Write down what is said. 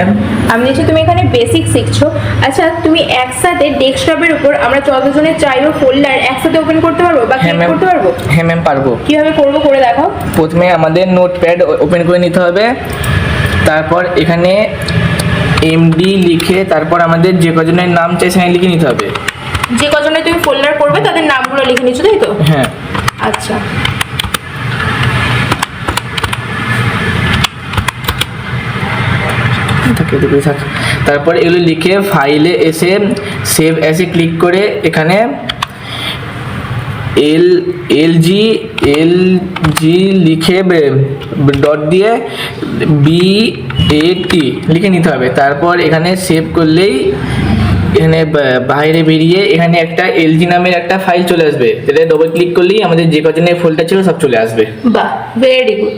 Ma'am. আমি নিশ্চয়ই তুমি এখানে বেসিক শিখছো। আচ্ছা, তুমি একসাথে ডেস্কটপের উপর আমরা যতজনের চাইবো ফোল্ডার একসাথে ওপেন করতে পারবো বা হ্যাঁ ক্লিক ম্যাম, করতে পারবো? হ্যাঁ ম্যাম পারবো। কিভাবে করবো করে দেখাও। প্রথমে আমাদের নোটপ্যাড ওপেন করে নিতে হবে, তারপর এখানে এমডি লিখে তারপর আমাদের যে কজনের নাম চাই সেখানে লিখে নিতে হবে। যে কজনে তুমি ফোল্ডার করবে তাদের নামগুলো লিখে নিচ্ছ, তাই তো? হ্যাঁ। আচ্ছা, তারপর এগুলো লিখে ফাইলে এসে সেভ অ্যাসে ক্লিক করে এখানে এলজি লিখে ডট দিয়ে BAT লিখে নিতে হবে। তারপর এখানে সেভ করলেই এখানে বাইরে বেরিয়ে এখানে একটা এলজি নামের একটা ফাইল চলে আসবে, সেটা ডবল ক্লিক করলেই আমাদের যে কজনের ফোল্ডার ছিল সব চলে আসবে। বাহ, ভেরি গুড।